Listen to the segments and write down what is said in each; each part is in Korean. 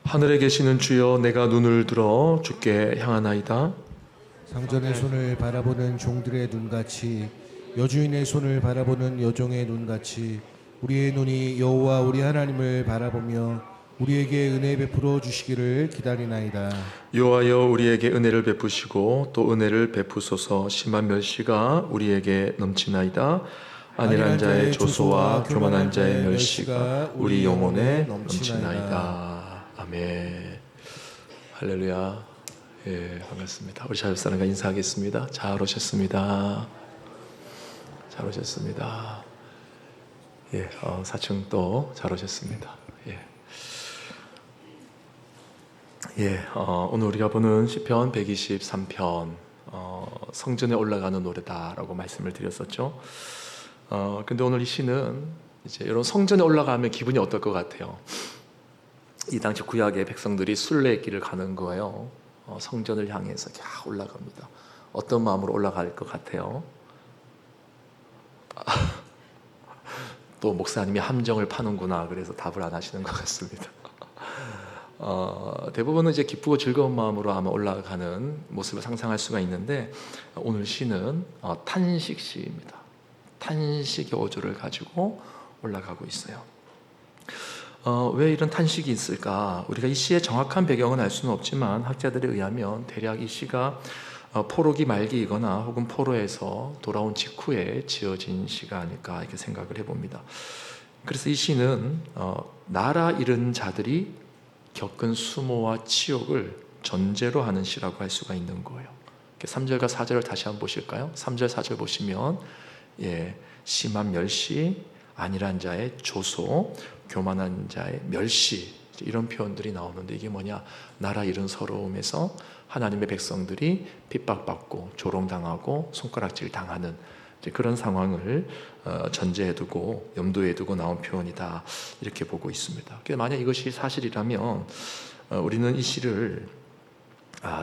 하늘에 계시는 주여, 내가 눈을 들어 주께 향하나이다. 상전의 손을 바라보는 종들의 눈같이, 여주인의 손을 바라보는 여종의 눈같이 우리의 눈이 여호와 우리 하나님을 바라보며 우리에게 은혜 베풀어 주시기를 기다리나이다. 여호와여, 우리에게 은혜를 베푸시고 또 은혜를 베푸소서. 심한 멸시가 우리에게 넘치나이다. 안일한 자의 조소와 교만한 자의 멸시가 우리 영혼에 넘치나이다. 아멘. 할렐루야. 예, 반갑습니다. 우리 자유사랑과 인사하겠습니다. 잘 오셨습니다. 잘 오셨습니다. 예, 4층 또 잘 오셨습니다. 예. 예, 오늘 우리가 보는 시편 123편, 성전에 올라가는 노래다라고 말씀을 드렸었죠. 근데 오늘 이 시는 이제 이런 성전에 올라가면 기분이 어떨 것 같아요? 이 당시 구약의 백성들이 순례길을 가는 거예요. 성전을 향해서 올라갑니다. 어떤 마음으로 올라갈 것 같아요? 또 목사님이 함정을 파는구나, 그래서 답을 안 하시는 것 같습니다. 대부분은 이제 기쁘고 즐거운 마음으로 아마 올라가는 모습을 상상할 수가 있는데, 오늘 시는 탄식 시입니다. 탄식의 어조를 가지고 올라가고 있어요. 왜 이런 탄식이 있을까? 우리가 이 시의 정확한 배경은 알 수는 없지만 학자들에 의하면 대략 이 시가 포로기 말기이거나 혹은 포로에서 돌아온 직후에 지어진 시가 아닐까 이렇게 생각을 해봅니다. 그래서 이 시는 나라 잃은 자들이 겪은 수모와 치욕을 전제로 하는 시라고 할 수가 있는 거예요. 3절과 4절을 다시 한번 보실까요? 3절 4절 보시면 심한 멸시, 안일한 자의 조소, 교만한 자의 멸시, 이런 표현들이 나오는데, 이게 뭐냐? 나라 잃은 서러움에서 하나님의 백성들이 핍박받고 조롱당하고 손가락질 당하는 그런 상황을 전제해 두고 염두에 두고 나온 표현이다, 이렇게 보고 있습니다. 만약 이것이 사실이라면 우리는 이 시를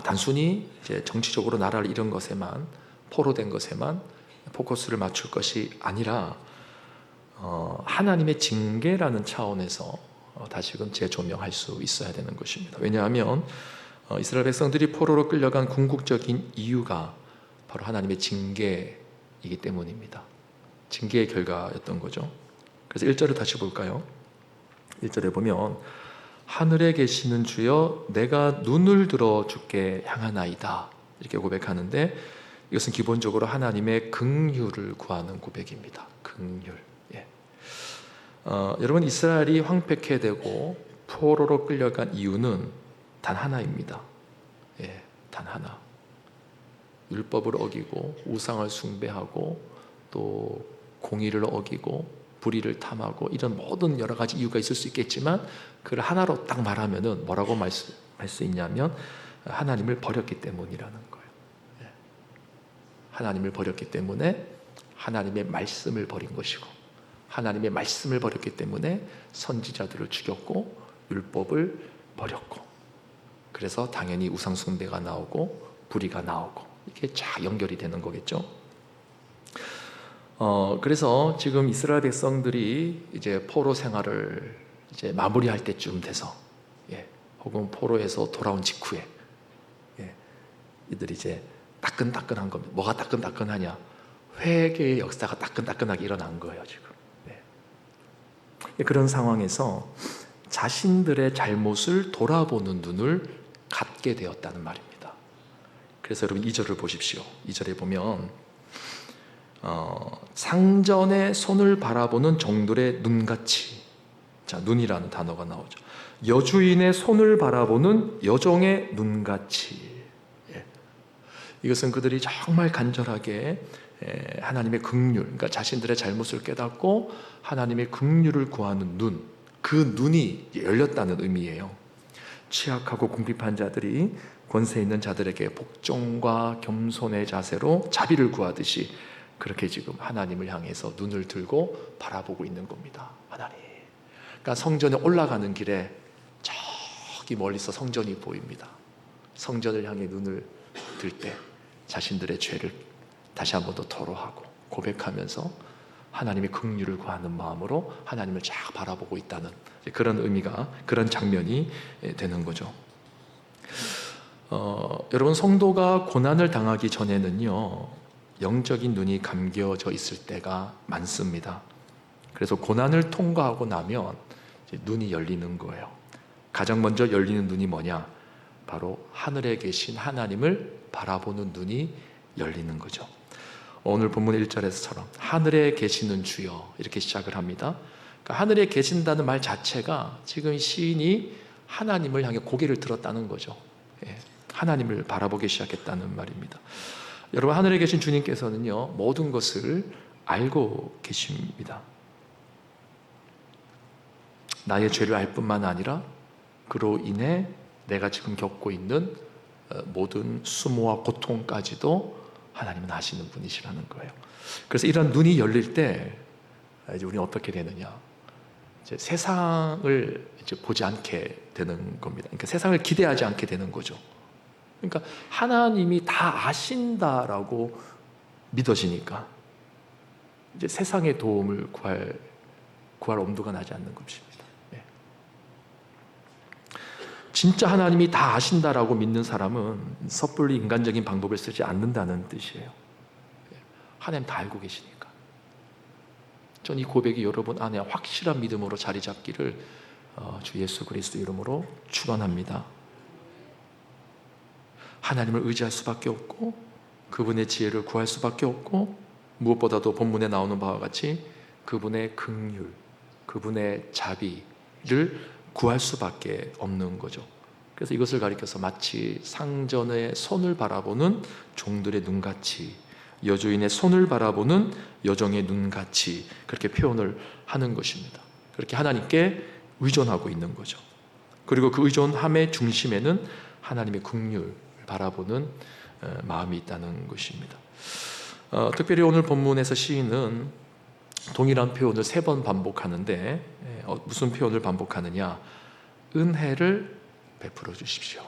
단순히 이제 정치적으로 나라를 잃은 것에만, 포로된 것에만 포커스를 맞출 것이 아니라 하나님의 징계라는 차원에서 다시금 재조명할 수 있어야 되는 것입니다. 왜냐하면 이스라엘 백성들이 포로로 끌려간 궁극적인 이유가 바로 하나님의 징계이기 때문입니다. 징계의 결과였던 거죠. 그래서 1절을 다시 볼까요? 1절에 보면 하늘에 계시는 주여, 내가 눈을 들어 주께 향하나이다, 이렇게 고백하는데, 이것은 기본적으로 하나님의 긍휼을 구하는 고백입니다. 긍휼. 여러분, 이스라엘이 황폐케 되고 포로로 끌려간 이유는 단 하나입니다. 단 하나. 율법을 어기고 우상을 숭배하고 또 공의를 어기고 불의를 탐하고, 이런 모든 여러 가지 이유가 있을 수 있겠지만, 그걸 하나로 딱 말하면은 뭐라고 말할 수 있냐면 하나님을 버렸기 때문이라는 거예요. 하나님을 버렸기 때문에 하나님의 말씀을 버린 것이고, 하나님의 말씀을 버렸기 때문에 선지자들을 죽였고 율법을 버렸고, 그래서 당연히 우상 숭배가 나오고 불의가 나오고, 이게 쫙 연결이 되는 거겠죠. 그래서 지금 이스라엘 백성들이 이제 포로 생활을 이제 마무리할 때쯤 돼서, 혹은 포로에서 돌아온 직후에, 이들이 이제 따끈따끈한 겁니다. 뭐가 따끈따끈하냐? 회개의 역사가 따끈따끈하게 일어난 거예요, 지금. 그런 상황에서 자신들의 잘못을 돌아보는 눈을 갖게 되었다는 말입니다. 그래서 여러분 2절을 보십시오. 2절에 보면 상전의 손을 바라보는 종들의 눈같이, 자, 눈이라는 단어가 나오죠. 여주인의 손을 바라보는 여종의 눈같이. 이것은 그들이 정말 간절하게 하나님의 긍휼, 그러니까 자신들의 잘못을 깨닫고 하나님의 긍휼을 구하는 눈, 그 눈이 열렸다는 의미예요. 취약하고 궁핍한 자들이 권세 있는 자들에게 복종과 겸손의 자세로 자비를 구하듯이, 그렇게 지금 하나님을 향해서 눈을 들고 바라보고 있는 겁니다. 하나님. 그러니까 성전에 올라가는 길에 저기 멀리서 성전이 보입니다. 성전을 향해 눈을 들 때 자신들의 죄를 다시 한 번 더 토로하고 고백하면서 하나님의 긍휼을 구하는 마음으로 하나님을 쫙 바라보고 있다는 그런 의미가, 그런 장면이 되는 거죠. 여러분, 성도가 고난을 당하기 전에는요, 영적인 눈이 감겨져 있을 때가 많습니다. 그래서 고난을 통과하고 나면 이제 눈이 열리는 거예요. 가장 먼저 열리는 눈이 뭐냐? 바로 하늘에 계신 하나님을 바라보는 눈이 열리는 거죠. 오늘 본문 1절에서처럼 하늘에 계시는 주여, 이렇게 시작을 합니다. 그러니까 하늘에 계신다는 말 자체가 지금 시인이 하나님을 향해 고개를 들었다는 거죠. 하나님을 바라보기 시작했다는 말입니다. 여러분, 하늘에 계신 주님께서는요, 모든 것을 알고 계십니다. 나의 죄를 알 뿐만 아니라 그로 인해 내가 지금 겪고 있는 모든 수모와 고통까지도 하나님은 아시는 분이시라는 거예요. 그래서 이런 눈이 열릴 때 이제 우리는 어떻게 되느냐? 이제 세상을 이제 보지 않게 되는 겁니다. 그러니까 세상을 기대하지 않게 되는 거죠. 그러니까 하나님이 다 아신다라고 믿어지니까 이제 세상의 도움을 구할 엄두가 나지 않는 것입니다. 진짜 하나님이 다 아신다라고 믿는 사람은 섣불리 인간적인 방법을 쓰지 않는다는 뜻이에요. 하나님 다 알고 계시니까. 전 이 고백이 여러분 안에 확실한 믿음으로 자리 잡기를 주 예수 그리스도 이름으로 축원합니다. 하나님을 의지할 수밖에 없고 그분의 지혜를 구할 수밖에 없고 무엇보다도 본문에 나오는 바와 같이 그분의 긍휼, 그분의 자비를 구할 수밖에 없는 거죠. 그래서 이것을 가리켜서 마치 상전의 손을 바라보는 종들의 눈같이, 여주인의 손을 바라보는 여종의 눈같이 그렇게 표현을 하는 것입니다. 그렇게 하나님께 의존하고 있는 거죠. 그리고 그 의존함의 중심에는 하나님의 긍휼을 바라보는 마음이 있다는 것입니다. 특별히 오늘 본문에서 시인은 동일한 표현을 3번 반복하는데 무슨 표현을 반복하느냐? 은혜를 베풀어 주십시오.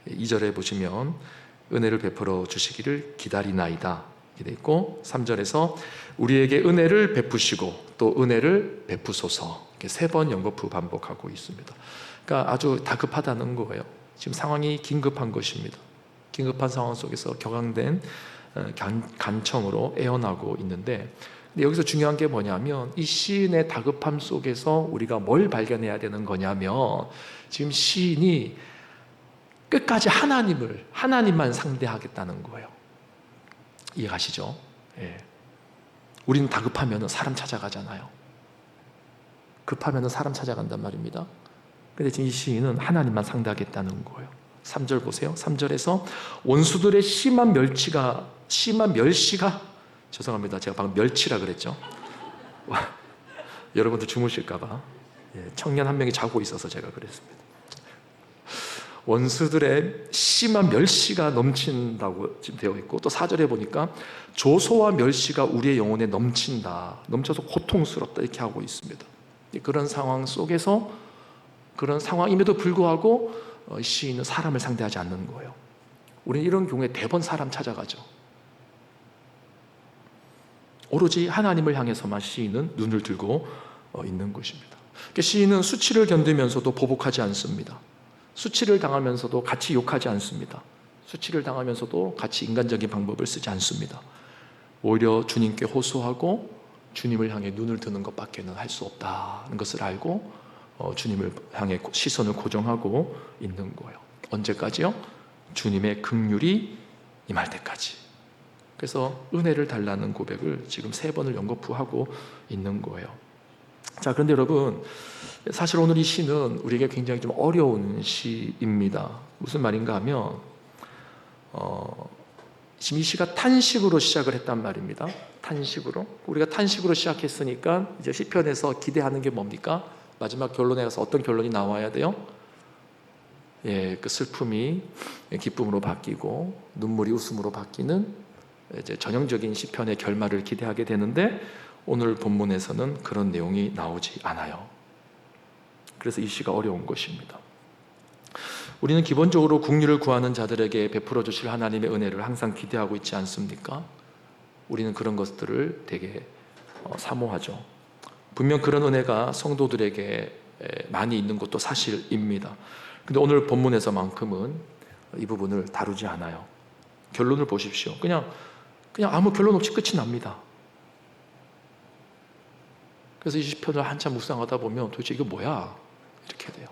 2절에 보시면 은혜를 베풀어 주시기를 기다리나이다 이렇게 돼 있고, 3절에서 우리에게 은혜를 베푸시고 또 은혜를 베푸소서, 이렇게 3번 연거푸 반복하고 있습니다. 그러니까 아주 다급하다는 거예요. 지금 상황이 긴급한 것입니다. 긴급한 상황 속에서 격앙된 간청으로 애원하고 있는데, 근데 여기서 중요한 게 뭐냐면 이 시인의 다급함 속에서 우리가 뭘 발견해야 되는 거냐면 지금 시인이 끝까지 하나님만 상대하겠다는 거예요. 이해가시죠? 예. 우리는 다급하면 사람 찾아가잖아요. 급하면 사람 찾아간단 말입니다. 근데 지금 이 시인은 하나님만 상대하겠다는 거예요. 3절 보세요. 3절에서 원수들의 심한 멸시가 죄송합니다. 제가 방금 멸치라 그랬죠. 여러분들 주무실까봐 청년 한 명이 자고 있어서 제가 그랬습니다. 원수들의 심한 멸시가 넘친다고 지금 되어 있고, 또 4절에 보니까 조소와 멸시가 우리의 영혼에 넘쳐서 고통스럽다 이렇게 하고 있습니다. 그런 상황 속에서, 그런 상황임에도 불구하고 시인은 사람을 상대하지 않는 거예요. 우리는 이런 경우에 대번 사람 찾아가죠. 오로지 하나님을 향해서만 시인은 눈을 들고 있는 것입니다. 시인은 수치를 견디면서도 보복하지 않습니다. 수치를 당하면서도 같이 욕하지 않습니다. 수치를 당하면서도 같이 인간적인 방법을 쓰지 않습니다. 오히려 주님께 호소하고 주님을 향해 눈을 드는 것밖에는 할 수 없다는 것을 알고 주님을 향해 시선을 고정하고 있는 거예요. 언제까지요? 주님의 긍휼이 임할 때까지. 그래서 은혜를 달라는 고백을 지금 3번을 연거푸하고 있는 거예요. 자, 그런데 여러분, 사실 오늘 이 시는 우리에게 굉장히 좀 어려운 시입니다. 무슨 말인가 하면 지금 이 시가 탄식으로 시작을 했단 말입니다. 탄식으로. 우리가 탄식으로 시작했으니까 이제 시편에서 기대하는 게 뭡니까? 마지막 결론에 가서 어떤 결론이 나와야 돼요? 그 슬픔이 기쁨으로 바뀌고 눈물이 웃음으로 바뀌는 이제 전형적인 시편의 결말을 기대하게 되는데, 오늘 본문에서는 그런 내용이 나오지 않아요. 그래서 이 시가 어려운 것입니다. 우리는 기본적으로 긍휼을 구하는 자들에게 베풀어 주실 하나님의 은혜를 항상 기대하고 있지 않습니까? 우리는 그런 것들을 되게 사모하죠. 분명 그런 은혜가 성도들에게 많이 있는 것도 사실입니다. 근데 오늘 본문에서만큼은 이 부분을 다루지 않아요. 결론을 보십시오. 그냥 아무 결론 없이 끝이 납니다. 그래서 이 시편을 한참 묵상하다 보면 도대체 이거 뭐야? 이렇게 돼요.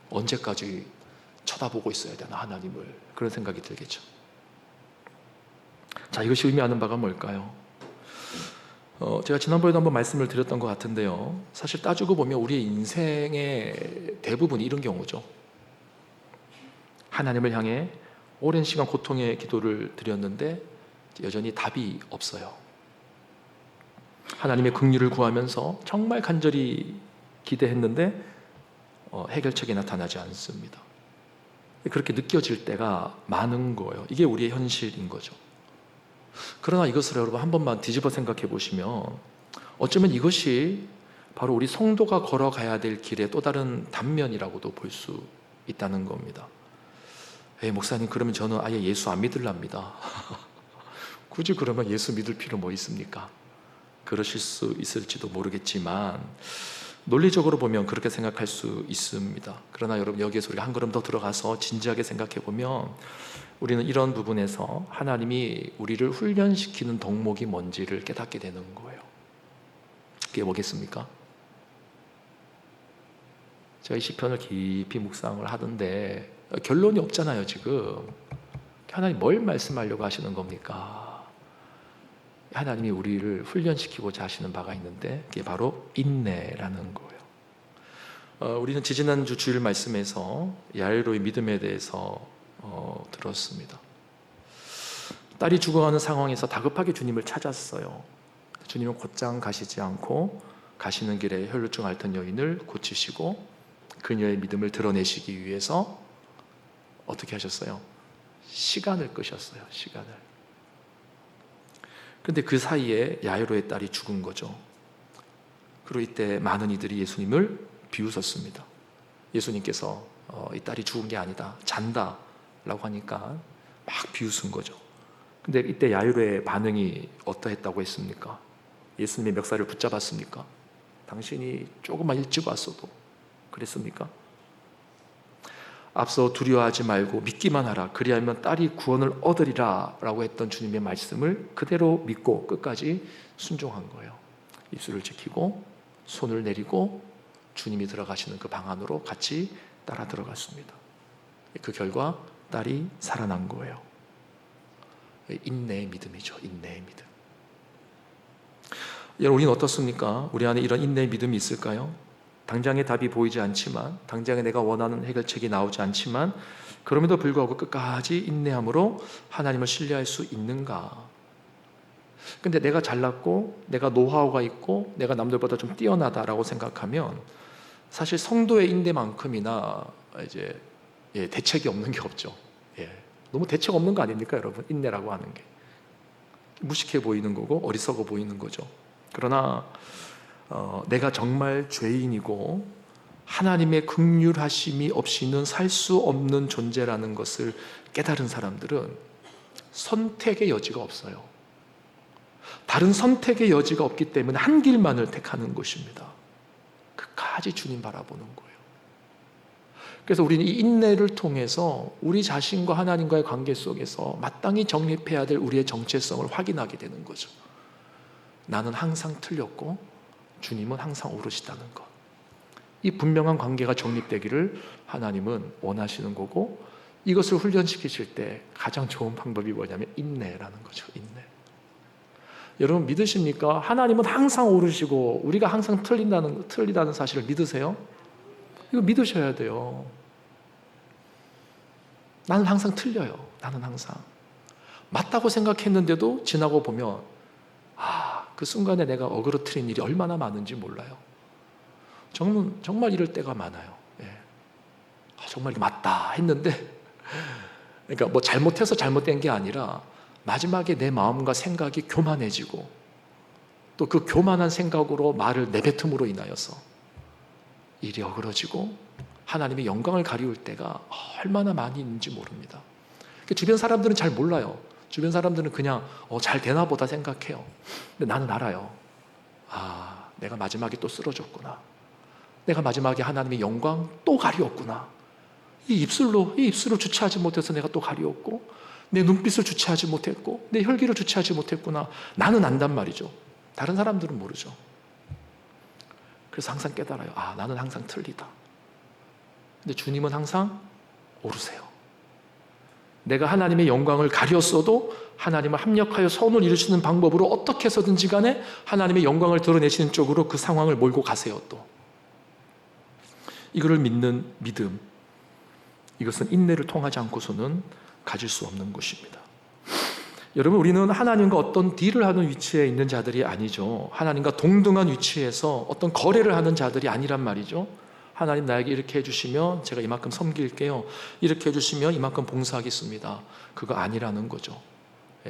언제까지 쳐다보고 있어야 되나 하나님을, 그런 생각이 들겠죠. 자, 이것이 의미하는 바가 뭘까요? 제가 지난번에도 한번 말씀을 드렸던 것 같은데요, 사실 따지고 보면 우리의 인생의 대부분이 이런 경우죠. 하나님을 향해 오랜 시간 고통의 기도를 드렸는데 여전히 답이 없어요. 하나님의 긍휼을 구하면서 정말 간절히 기대했는데 해결책이 나타나지 않습니다. 그렇게 느껴질 때가 많은 거예요. 이게 우리의 현실인 거죠. 그러나 이것을 여러분 한 번만 뒤집어 생각해 보시면 어쩌면 이것이 바로 우리 성도가 걸어가야 될 길의 또 다른 단면이라고도 볼 수 있다는 겁니다. 목사님, 그러면 저는 아예 예수 안 믿을랍니다. 굳이 그러면 예수 믿을 필요 뭐 있습니까? 그러실 수 있을지도 모르겠지만 논리적으로 보면 그렇게 생각할 수 있습니다. 그러나 여러분, 여기에서 우리가 한 걸음 더 들어가서 진지하게 생각해 보면 우리는 이런 부분에서 하나님이 우리를 훈련시키는 덕목이 뭔지를 깨닫게 되는 거예요. 그게 뭐겠습니까? 제가 이 시편을 깊이 묵상을 하던데 결론이 없잖아요. 지금 하나님 뭘 말씀하려고 하시는 겁니까? 하나님이 우리를 훈련시키고자 하시는 바가 있는데 그게 바로 인내라는 거예요. 우리는 지지난주 주일 말씀에서 야이로의 믿음에 대해서 들었습니다. 딸이 죽어가는 상황에서 다급하게 주님을 찾았어요. 주님은 곧장 가시지 않고 가시는 길에 혈루증 앓던 여인을 고치시고 그녀의 믿음을 드러내시기 위해서 어떻게 하셨어요? 시간을 끄셨어요. 시간을. 그런데 그 사이에 야이로의 딸이 죽은 거죠. 그리고 이때 많은 이들이 예수님을 비웃었습니다. 예수님께서 이 딸이 죽은 게 아니다, 잔다 라고 하니까 막 비웃은 거죠. 근데 이때 야이로의 반응이 어떠했다고 했습니까? 예수님의 멱살을 붙잡았습니까? 당신이 조금만 일찍 왔어도 그랬습니까? 앞서 두려워하지 말고 믿기만 하라, 그리하면 딸이 구원을 얻으리라 라고 했던 주님의 말씀을 그대로 믿고 끝까지 순종한 거예요. 입술을 지키고 손을 내리고 주님이 들어가시는 그 방 안으로 같이 따라 들어갔습니다. 그 결과 딸이 살아난 거예요. 인내의 믿음이죠. 인내의 믿음. 여러분, 우리는 어떻습니까? 우리 안에 이런 인내의 믿음이 있을까요? 당장의 답이 보이지 않지만, 당장에 내가 원하는 해결책이 나오지 않지만, 그럼에도 불구하고 끝까지 인내함으로 하나님을 신뢰할 수 있는가? 근데 내가 잘났고 내가 노하우가 있고 내가 남들보다 좀 뛰어나다라고 생각하면 사실 성도의 인내만큼이나 이제 대책이 없는 게 없죠. 너무 대책 없는 거 아닙니까, 여러분? 인내라고 하는 게 무식해 보이는 거고 어리석어 보이는 거죠. 그러나 내가 정말 죄인이고 하나님의 긍휼하심이 없이는 살 수 없는 존재라는 것을 깨달은 사람들은 선택의 여지가 없어요. 다른 선택의 여지가 없기 때문에 한 길만을 택하는 것입니다. 끝까지 주님 바라보는 거예요. 그래서 우리는 이 인내를 통해서 우리 자신과 하나님과의 관계 속에서 마땅히 정립해야 될 우리의 정체성을 확인하게 되는 거죠. 나는 항상 틀렸고 주님은 항상 옳으시다는 것. 이 분명한 관계가 정립되기를 하나님은 원하시는 거고, 이것을 훈련시키실 때 가장 좋은 방법이 뭐냐면 인내라는 거죠. 인내. 여러분 믿으십니까? 하나님은 항상 옳으시고 우리가 항상 틀리다는 사실을 믿으세요? 이거 믿으셔야 돼요. 나는 항상 틀려요. 나는 항상 맞다고 생각했는데도 지나고 보면 그 순간에 내가 어그러뜨린 일이 얼마나 많은지 몰라요. 정말 이럴 때가 많아요. 정말 맞다 했는데, 그러니까 뭐 잘못해서 잘못된 게 아니라 마지막에 내 마음과 생각이 교만해지고 또 그 교만한 생각으로 말을 내뱉음으로 인하여서 일이 어그러지고 하나님의 영광을 가리울 때가 얼마나 많이 있는지 모릅니다. 주변 사람들은 잘 몰라요. 주변 사람들은 그냥 잘 되나 보다 생각해요. 근데 나는 알아요. 내가 마지막에 또 쓰러졌구나. 내가 마지막에 하나님의 영광 또 가리웠구나. 이 입술을 주체하지 못해서 내가 또 가리웠고, 내 눈빛을 주체하지 못했고, 내 혈기를 주체하지 못했구나. 나는 안단 말이죠. 다른 사람들은 모르죠. 그래서 항상 깨달아요. 나는 항상 틀리다. 근데 주님은 항상 오르세요. 내가 하나님의 영광을 가렸어도 하나님을 합력하여 선을 이루시는 방법으로 어떻게 해서든지 간에 하나님의 영광을 드러내시는 쪽으로 그 상황을 몰고 가세요. 또 이거를 믿는 믿음, 이것은 인내를 통하지 않고서는 가질 수 없는 것입니다. 여러분, 우리는 하나님과 어떤 딜을 하는 위치에 있는 자들이 아니죠. 하나님과 동등한 위치에서 어떤 거래를 하는 자들이 아니란 말이죠. 하나님 나에게 이렇게 해주시면 제가 이만큼 섬길게요. 이렇게 해주시면 이만큼 봉사하겠습니다. 그거 아니라는 거죠.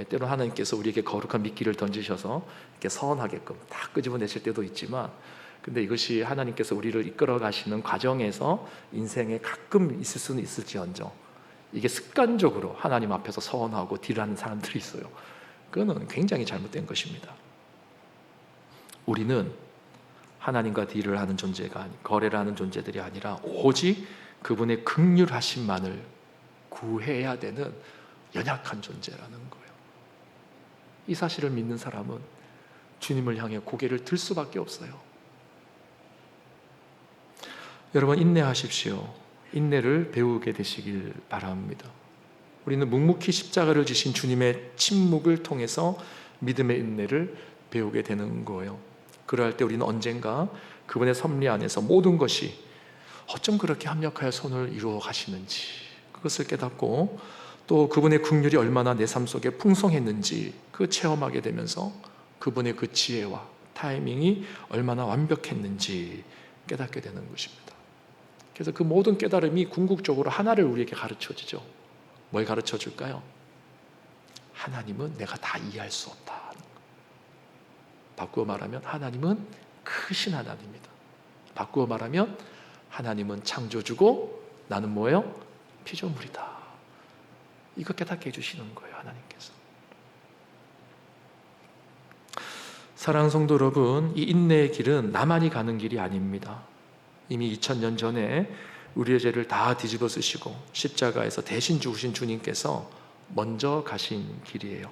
때로 하나님께서 우리에게 거룩한 미끼를 던지셔서 이렇게 선하게끔 딱 끄집어내실 때도 있지만, 근데 이것이 하나님께서 우리를 이끌어 가시는 과정에서 인생에 가끔 있을 수는 있을지언정 이게 습관적으로 하나님 앞에서 서원하고 딜하는 사람들이 있어요. 그거는 굉장히 잘못된 것입니다. 우리는 하나님과 딜을 하는 존재가 거래를 하는 존재들이 아니라 오직 그분의 긍휼하심만을 구해야 되는 연약한 존재라는 거예요. 이 사실을 믿는 사람은 주님을 향해 고개를 들 수밖에 없어요. 여러분, 인내하십시오. 인내를 배우게 되시길 바랍니다. 우리는 묵묵히 십자가를 지신 주님의 침묵을 통해서 믿음의 인내를 배우게 되는 거예요. 그러할 때 우리는 언젠가 그분의 섭리 안에서 모든 것이 어쩜 그렇게 합력하여 손을 이루어 가시는지 그것을 깨닫고, 또 그분의 긍휼이 얼마나 내 삶 속에 풍성했는지 그 체험하게 되면서 그분의 그 지혜와 타이밍이 얼마나 완벽했는지 깨닫게 되는 것입니다. 그래서 그 모든 깨달음이 궁극적으로 하나를 우리에게 가르쳐 주죠. 뭘 가르쳐 줄까요? 하나님은 내가 다 이해할 수 없다. 바꾸어 말하면 하나님은 크신 하나님입니다. 바꾸어 말하면 하나님은 창조주고 나는 뭐예요? 피조물이다. 이거 깨닫게 해주시는 거예요, 하나님께서. 사랑하는 성도 여러분, 이 인내의 길은 나만이 가는 길이 아닙니다. 이미 2000년 전에 우리의 죄를 다 뒤집어 쓰시고 십자가에서 대신 죽으신 주님께서 먼저 가신 길이에요.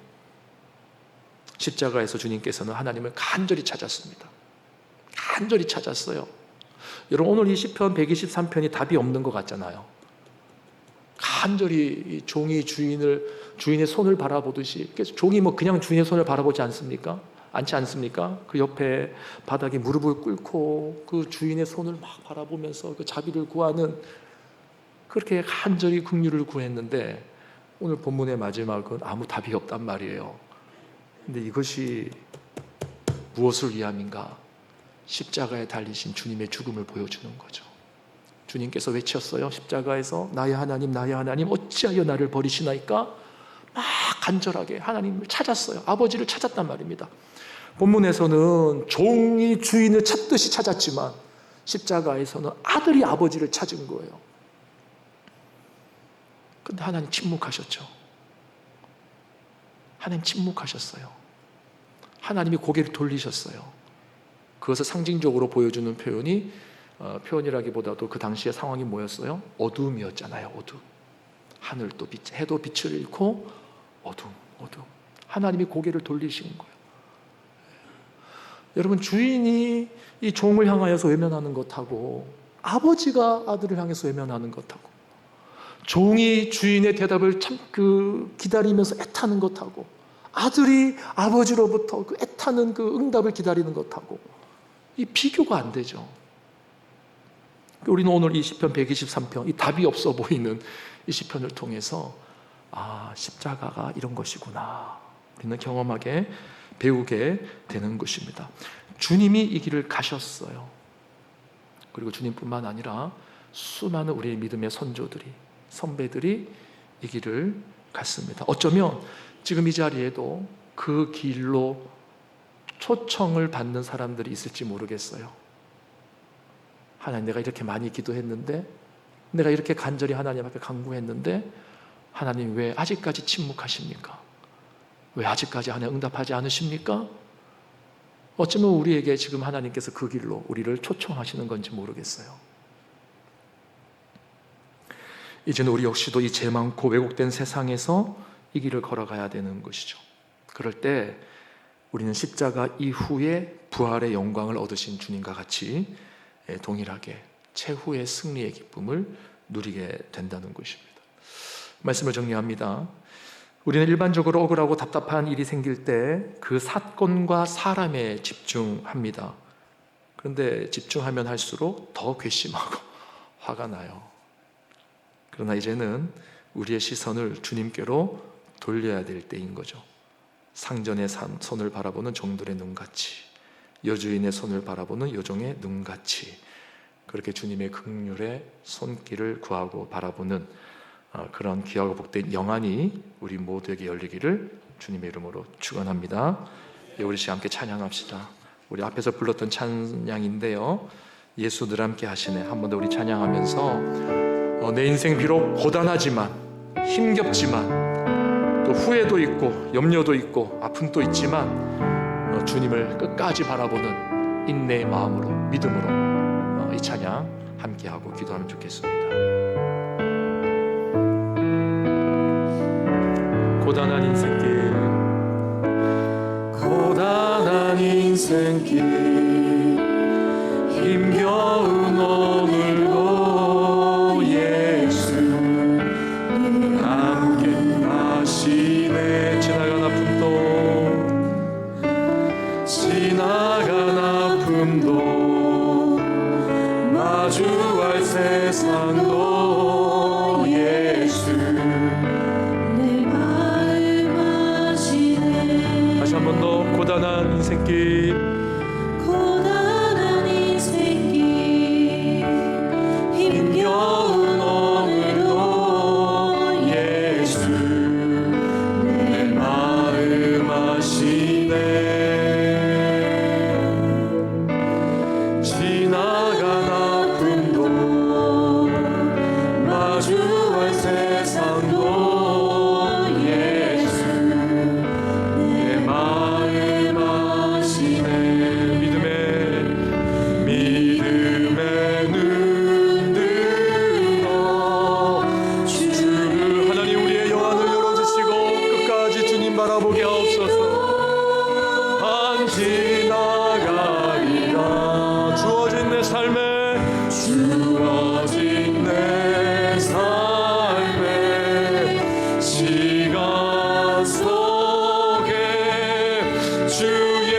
십자가에서 주님께서는 하나님을 간절히 찾았습니다. 간절히 찾았어요. 여러분, 오늘 이 시편 123편이 답이 없는 것 같잖아요. 간절히 종이 주인의 손을 바라보듯이, 종이 그냥 주인의 손을 바라보지 않습니까? 그 옆에 바닥에 무릎을 꿇고 그 주인의 손을 막 바라보면서 그 자비를 구하는, 그렇게 간절히 긍휼을 구했는데 오늘 본문의 마지막은 아무 답이 없단 말이에요. 근데 이것이 무엇을 위함인가? 십자가에 달리신 주님의 죽음을 보여주는 거죠. 주님께서 외쳤어요. 십자가에서 나의 하나님 어찌하여 나를 버리시나이까? 막 간절하게 하나님을 찾았어요. 아버지를 찾았단 말입니다. 본문에서는 종이 주인을 찾듯이 찾았지만 십자가에서는 아들이 아버지를 찾은 거예요. 근데 하나님 침묵하셨죠. 하나님 침묵하셨어요. 하나님이 고개를 돌리셨어요. 그것을 상징적으로 보여주는 표현이라기보다도 그 당시의 상황이 뭐였어요? 어두움이었잖아요. 어두움. 하늘도 해도 빛을 잃고 어두움. 하나님이 고개를 돌리신 거예요. 여러분, 주인이 이 종을 향하여서 외면하는 것하고 아버지가 아들을 향해서 외면하는 것하고, 종이 주인의 대답을 기다리면서 애타는 것하고, 아들이 아버지로부터 그 애타는 그 응답을 기다리는 것하고, 이 비교가 안 되죠. 우리는 오늘 이 시편 123편, 이 답이 없어 보이는 이 시편을 통해서 십자가가 이런 것이구나, 우리는 경험하게 배우게 되는 것입니다. 주님이 이 길을 가셨어요. 그리고 주님뿐만 아니라 수많은 우리의 믿음의 선배들이 이 길을 갔습니다. 어쩌면 지금 이 자리에도 그 길로 초청을 받는 사람들이 있을지 모르겠어요. 하나님, 내가 이렇게 많이 기도했는데, 내가 이렇게 간절히 하나님 앞에 간구했는데 하나님 왜 아직까지 침묵하십니까? 왜 아직까지 하나님 응답하지 않으십니까? 어쩌면 우리에게 지금 하나님께서 그 길로 우리를 초청하시는 건지 모르겠어요. 이제는 우리 역시도 이 죄 많고 왜곡된 세상에서 이 길을 걸어가야 되는 것이죠. 그럴 때 우리는 십자가 이후에 부활의 영광을 얻으신 주님과 같이 동일하게 최후의 승리의 기쁨을 누리게 된다는 것입니다. 말씀을 정리합니다. 우리는 일반적으로 억울하고 답답한 일이 생길 때 그 사건과 사람에 집중합니다. 그런데 집중하면 할수록 더 괘씸하고 화가 나요. 그러나 이제는 우리의 시선을 주님께로 돌려야 될 때인 거죠. 상전의 손을 바라보는 종들의 눈같이, 여주인의 손을 바라보는 여종의 눈같이, 그렇게 주님의 긍휼의 손길을 구하고 바라보는 그런 귀하고 복된 영안이 우리 모두에게 열리기를 주님의 이름으로 축원합니다. 우리 시간 함께 찬양합시다. 우리 앞에서 불렀던 찬양인데요, 예수 늘 함께 하시네. 한 번 더 우리 찬양하면서 내 인생 비록 고단하지만, 힘겹지만, 또 후회도 있고 염려도 있고 아픔도 있지만 주님을 끝까지 바라보는 인내의 마음으로, 믿음으로 이 찬양 함께하고 기도하면 좋겠습니다. 고단한 인생길, 고단한 인생길, 힘겨운 오늘도 예수 함께 하시네. 지나간 아픔도 마주할 세상도 예수 내 마음 아시네. 다시 한 번 더 고단한 인생길, 고단한 인생길, 힘겨운 오늘도 예수 내 마음 아시네. 지나간 아픔도 마주할 세상도 예수 내 마음 아시네. 믿음의 눈 들어 주를, 하나님 우리의 영안을 열어주시고 끝까지 주님 바라보게 하옵소서. 안 지나가리라. 주어진 내 삶에, 주어진 내 삶에 시간 속에 주의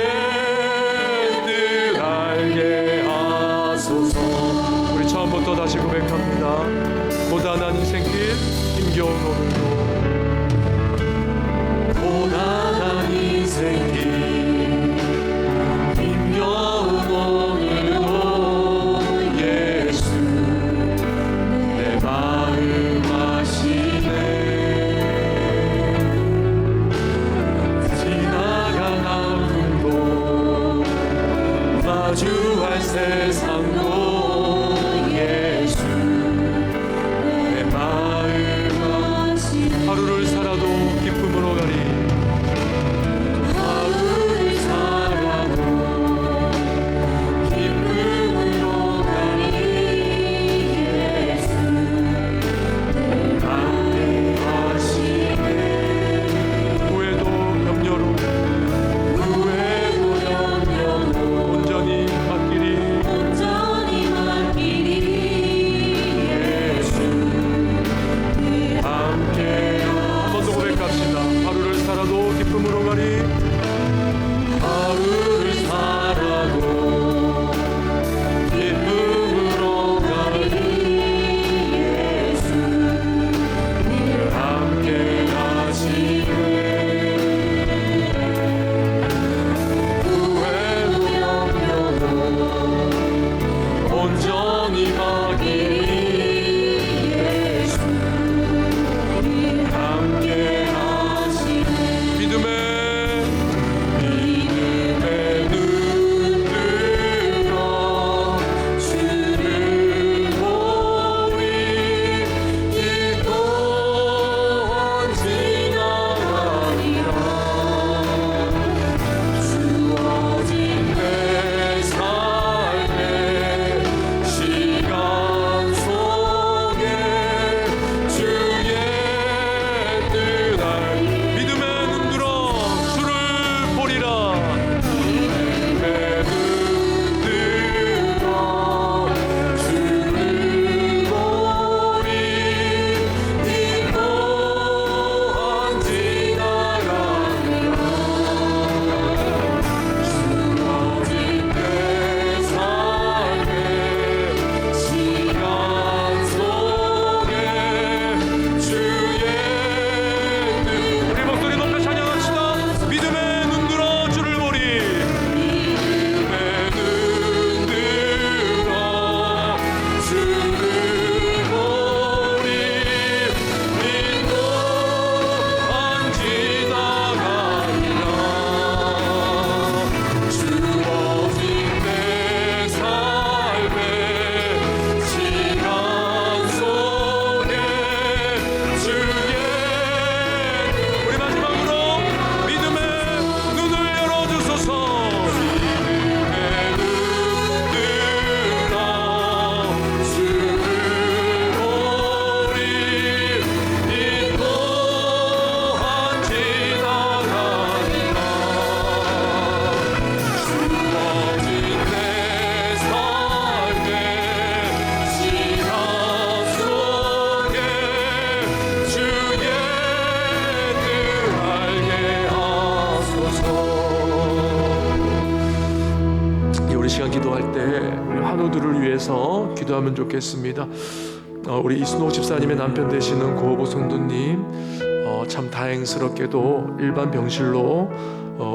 뜻 알게 하소서. 우리 처음부터 다시 고백합니다. 고단한 인생길, 힘겨운 오늘도, 고단한 인생길, 힘겨운 오늘도 예수 내 마음 아시네. 지나간 아픔도 마주할 세상도 예수 내 마음 아시네. 하루를 살아도 기쁨으로 가리, 하루를 살아도 기쁨으로 가리 예수 내 함께 하시네. 후회도 염려로 온전히 받기리, 온전히 시간 기도할 때 우리 환우들을 위해서 기도하면 좋겠습니다. 우리 이순옥 집사님의 남편 되시는 고호보 성도님 참 다행스럽게도 일반 병실로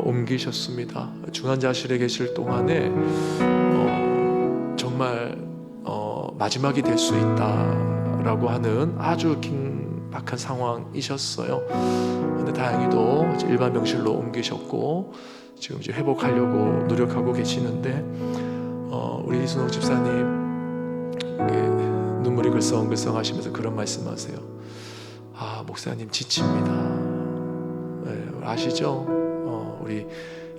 옮기셨습니다. 중환자실에 계실 동안에 정말 마지막이 될 수 있다라고 하는 아주 긴박한 상황이셨어요. 근데 다행히도 이제 일반 병실로 옮기셨고 지금 이제 회복하려고 노력하고 계시는데 우리 이순옥 집사님 눈물이 글썽글썽 하시면서 그런 말씀하세요. 목사님 지칩니다. 네, 아시죠? 우리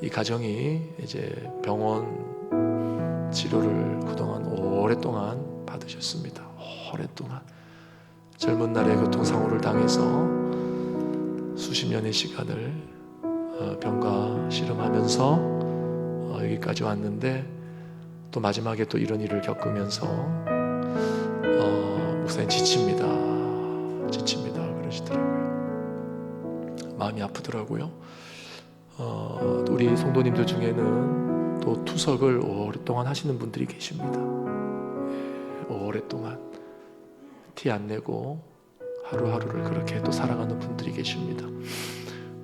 이 가정이 이제 병원 치료를 그동안 오랫동안 받으셨습니다. 오랫동안 젊은 날에 교통사고를 당해서 수십 년의 시간을 병가 실험하면서 여기까지 왔는데 또 마지막에 또 이런 일을 겪으면서 목사님 지칩니다 그러시더라고요. 마음이 아프더라고요. 우리 성도님들 중에는 또 투석을 오랫동안 하시는 분들이 계십니다. 오랫동안 티 안 내고 하루하루를 그렇게 또 살아가는 분들이 계십니다.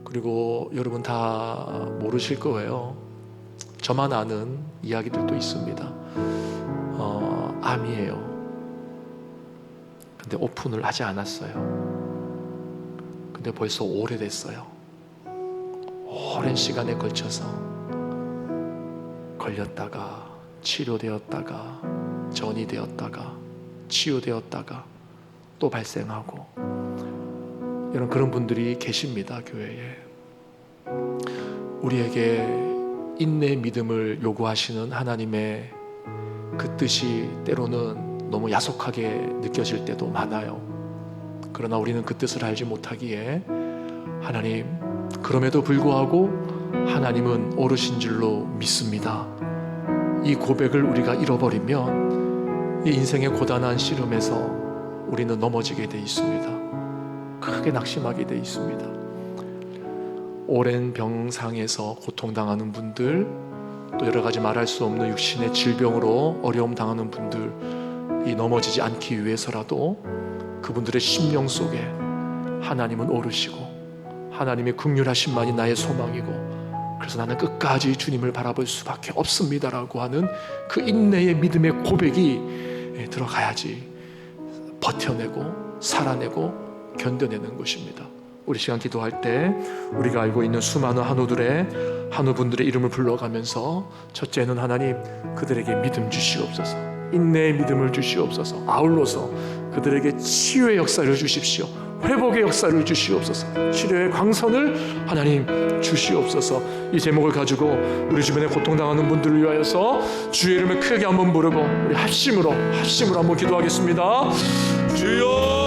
그리고 여러분 다 모르실 거예요. 저만 아는 이야기들도 있습니다. 암이에요. 근데 오픈을 하지 않았어요. 근데 벌써 오래됐어요. 오랜 시간에 걸쳐서 걸렸다가 치료되었다가 전이 되었다가 치유되었다가 또 발생하고 이런 그런 분들이 계십니다. 교회에. 우리에게 인내의 믿음을 요구하시는 하나님의 그 뜻이 때로는 너무 야속하게 느껴질 때도 많아요. 그러나 우리는 그 뜻을 알지 못하기에 하나님, 그럼에도 불구하고 하나님은 오르신 줄로 믿습니다. 이 고백을 우리가 잃어버리면 이 인생의 고단한 씨름에서 우리는 넘어지게 돼 있습니다. 크게 낙심하게 돼 있습니다. 오랜 병상에서 고통당하는 분들, 또 여러 가지 말할 수 없는 육신의 질병으로 어려움 당하는 분들이 넘어지지 않기 위해서라도 그분들의 심령 속에 하나님은 오르시고 하나님의 긍휼하심만이 나의 소망이고 그래서 나는 끝까지 주님을 바라볼 수밖에 없습니다라고 하는 그 인내의 믿음의 고백이 들어가야지 버텨내고 살아내고 견뎌내는 것입니다. 우리 시간 기도할 때 우리가 알고 있는 수많은 한우분들의 이름을 불러가면서 첫째는 하나님 그들에게 믿음 주시옵소서, 인내의 믿음을 주시옵소서, 아울러서 그들에게 치유의 역사를 주십시오, 회복의 역사를 주시옵소서, 치료의 광선을 하나님 주시옵소서. 이 제목을 가지고 우리 주변에 고통당하는 분들을 위하여서 주의 이름을 크게 한번 부르고 우리 합심으로 한번 기도하겠습니다. 주여,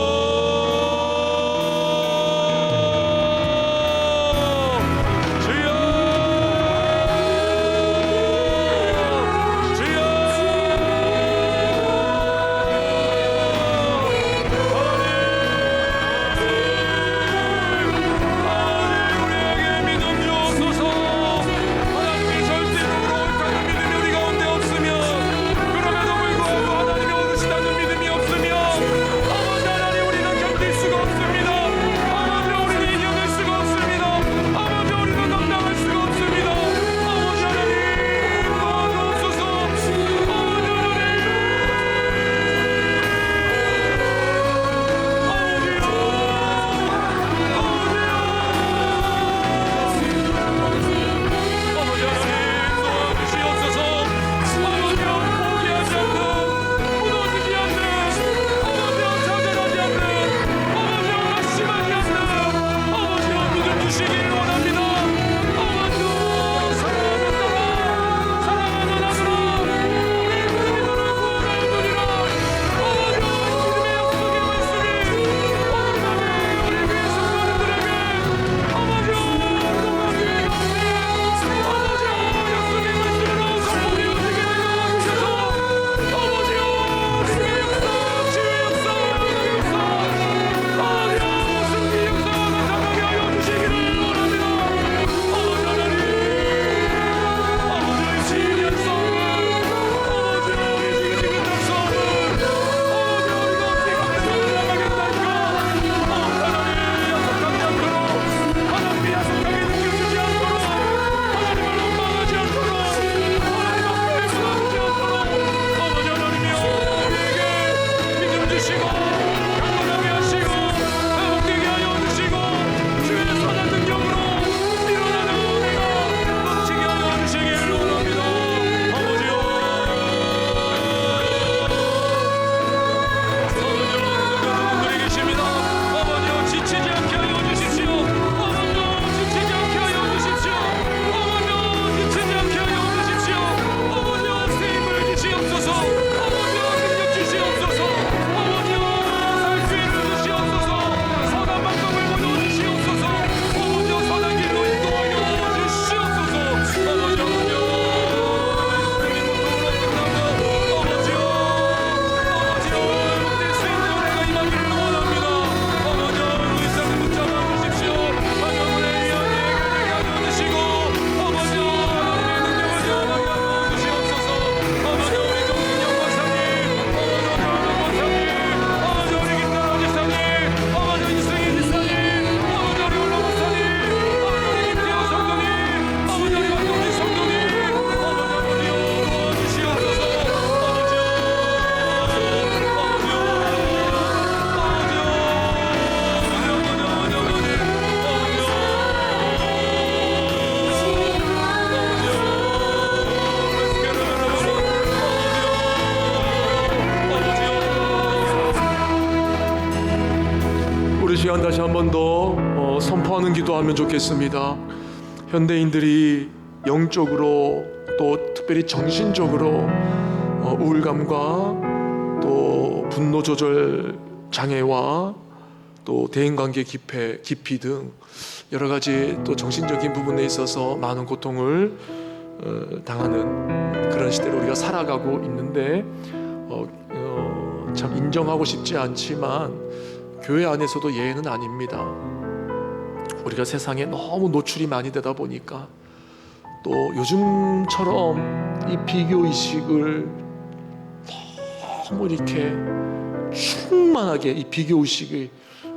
하나님 다시 한 번 더 선포하는 기도하면 좋겠습니다. 현대인들이 영적으로 또 특별히 정신적으로 우울감과 또 분노 조절 장애와 또 대인관계 기피 등 여러 가지 또 정신적인 부분에 있어서 많은 고통을 당하는 그런 시대로 우리가 살아가고 있는데 참 인정하고 싶지 않지만 교회 안에서도 예외는 아닙니다. 우리가 세상에 너무 노출이 많이 되다 보니까 또 요즘처럼 이 비교의식을 너무 이렇게 충만하게 이 비교의식을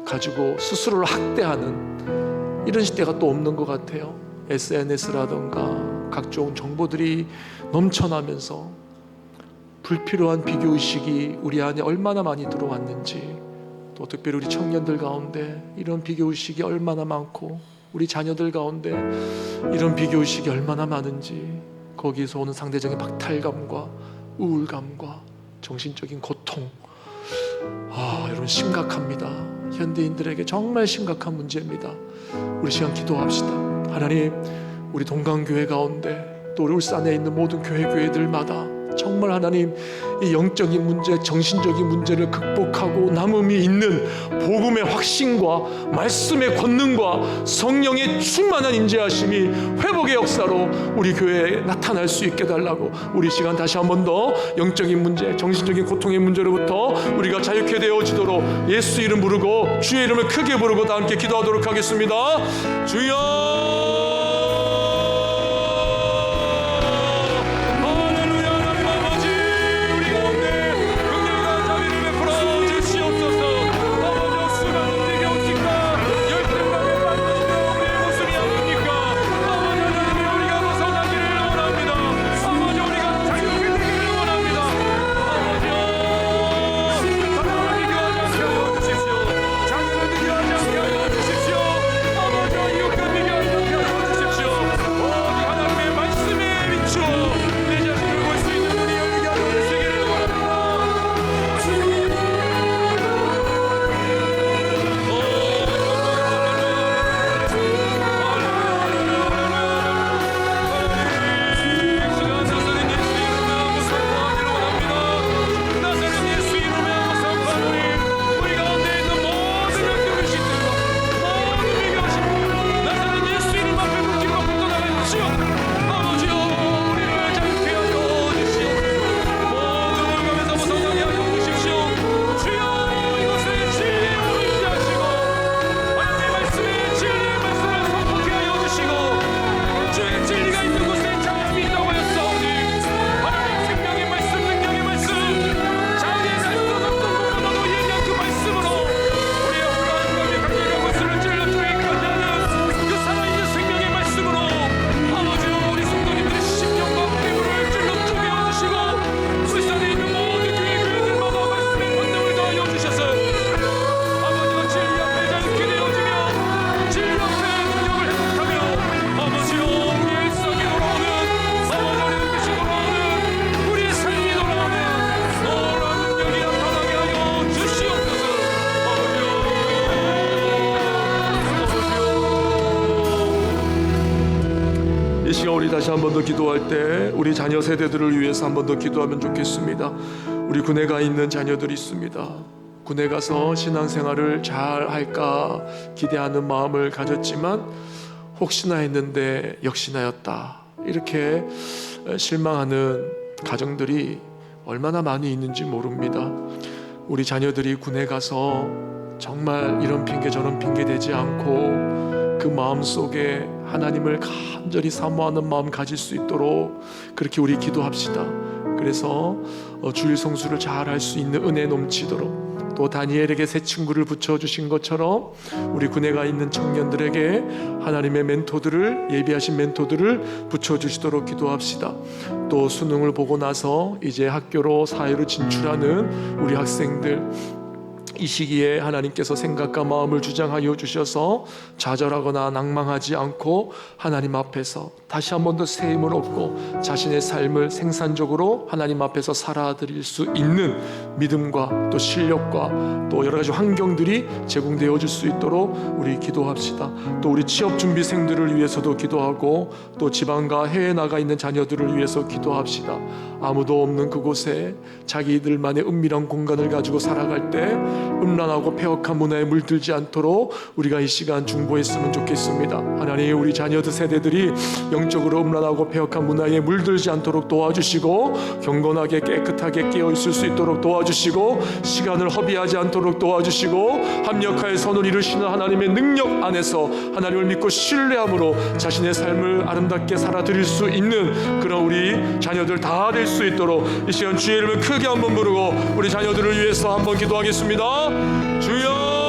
가지고 스스로를 학대하는 이런 시대가 또 없는 것 같아요. SNS라든가 각종 정보들이 넘쳐나면서 불필요한 비교의식이 우리 안에 얼마나 많이 들어왔는지, 또 특별히 우리 청년들 가운데 이런 비교의식이 얼마나 많고 우리 자녀들 가운데 이런 비교의식이 얼마나 많은지, 거기에서 오는 상대적인 박탈감과 우울감과 정신적인 고통, 여러분 심각합니다. 현대인들에게 정말 심각한 문제입니다. 우리 시간 기도합시다. 하나님, 우리 동강교회 가운데 또 우리 울산에 있는 모든 교회들마다 정말 하나님 이 영적인 문제, 정신적인 문제를 극복하고 남음이 있는 복음의 확신과 말씀의 권능과 성령의 충만한 인재하심이 회복의 역사로 우리 교회에 나타날 수 있게 달라고, 우리 시간 다시 한 번 더 영적인 문제, 정신적인 고통의 문제로부터 우리가 자유케 되어지도록 예수 이름 부르고 주의 이름을 크게 부르고 다 함께 기도하도록 하겠습니다. 주여, 이 시간 우리 다시 한 번 더 기도할 때 우리 자녀 세대들을 위해서 한 번 더 기도하면 좋겠습니다. 우리 군에 가 있는 자녀들이 있습니다. 군에 가서 신앙생활을 잘 할까 기대하는 마음을 가졌지만 혹시나 했는데 역시나였다, 이렇게 실망하는 가정들이 얼마나 많이 있는지 모릅니다. 우리 자녀들이 군에 가서 정말 이런 핑계 저런 핑계 대지 않고 그 마음속에 하나님을 간절히 사모하는 마음 가질 수 있도록 그렇게 우리 기도합시다. 그래서 주일 성수를 잘 할 수 있는 은혜 넘치도록, 또 다니엘에게 새 친구를 붙여주신 것처럼 우리 군에 가 있는 청년들에게 하나님의 멘토들을, 예비하신 멘토들을 붙여주시도록 기도합시다. 또 수능을 보고 나서 이제 학교로 사회로 진출하는 우리 학생들, 이 시기에 하나님께서 생각과 마음을 주장하여 주셔서 좌절하거나 낭망하지 않고 하나님 앞에서 다시 한 번 더 새 힘을 얻고 자신의 삶을 생산적으로 하나님 앞에서 살아드릴 수 있는 믿음과 또 실력과 또 여러 가지 환경들이 제공되어질 수 있도록 우리 기도합시다. 또 우리 취업준비생들을 위해서도 기도하고 또 지방과 해외에 나가 있는 자녀들을 위해서 기도합시다. 아무도 없는 그곳에 자기들만의 은밀한 공간을 가지고 살아갈 때 음란하고 폐역한 문화에 물들지 않도록 우리가 이 시간 중보했으면 좋겠습니다. 하나님, 우리 자녀들 세대들이 영적으로 음란하고 폐역한 문화에 물들지 않도록 도와주시고 경건하게 깨끗하게 깨어 있을 수 있도록 도와주시고 시간을 허비하지 않도록 도와주시고 합력하여 선을 이루시는 하나님의 능력 안에서 하나님을 믿고 신뢰함으로 자신의 삶을 아름답게 살아드릴 수 있는 그런 우리 자녀들 다 될 수 있도록 이 시간 주의 이름을 크게 한번 부르고 우리 자녀들을 위해서 한번 기도하겠습니다. 주여,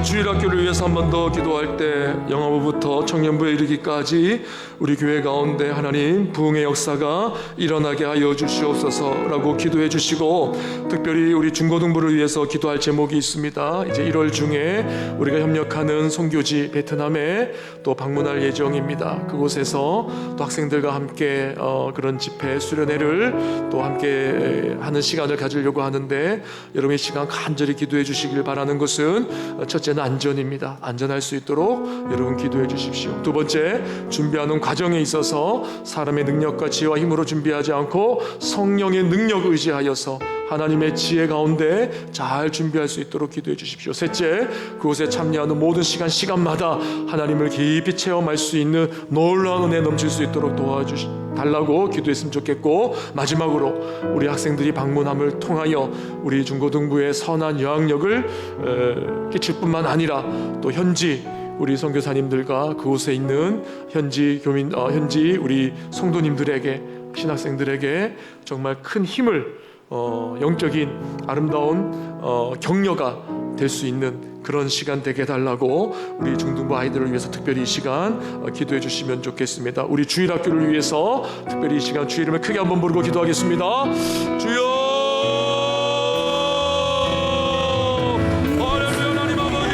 주일학교를 위해서 한 번 더 기도할 때 영아부부터 청년부에 이르기까지 우리 교회 가운데 하나님 부흥의 역사가 일어나게 하여 주시옵소서라고 기도해 주시고, 특별히 우리 중고등부를 위해서 기도할 제목이 있습니다. 이제 1월 중에 우리가 협력하는 선교지 베트남에 또 방문할 예정입니다. 그곳에서 또 학생들과 함께 그런 집회 수련회를 또 함께 하는 시간을 가지려고 하는데, 여러분의 시간 간절히 기도해 주시길 바라는 것은 첫째는 안전입니다. 안전할 수 있도록 여러분 기도해 주십시오. 두 번째, 준비하는 과정에 있어서 사람의 능력과 지혜와 힘으로 준비하지 않고 성령의 능력 의지하여서 하나님의 지혜 가운데 잘 준비할 수 있도록 기도해 주십시오. 셋째, 그곳에 참여하는 모든 시간마다 하나님을 깊이 체험할 수 있는 놀라운 은혜 넘칠 수 있도록 도와주달라고 기도했으면 좋겠고, 마지막으로 우리 학생들이 방문함을 통하여 우리 중고등부의 선한 영향력을 끼칠 뿐만 아니라 또 현지 우리 선교사님들과 그곳에 있는 현지 우리 성도님들에게, 신학생들에게 정말 큰 힘을, 영적인 아름다운 격려가 될 수 있는 그런 시간 되게 해달라고 우리 중등부 아이들을 위해서 특별히 이 시간 기도해 주시면 좋겠습니다. 우리 주일학교를 위해서 특별히 이 시간 주의 이름을 크게 한번 부르고 기도하겠습니다. 주여, 할렐루야. 하나님 아버지,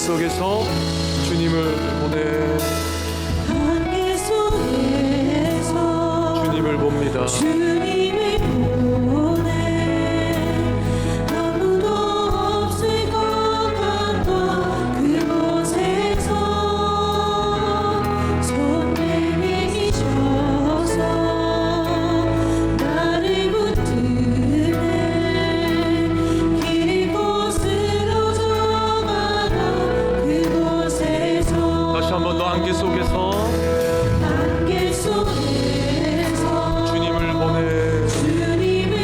속에서 주님을 보내 안개 속에서 주님을 봅니다. 주님을 보내 아무도 없을 것 같던 그곳에서 손 내미셔서 나를 붙드네 길 곳으로 저가다 그곳에서 다시 한 번 더 안개 속에서 안개 속에서 주님을 보내 주님을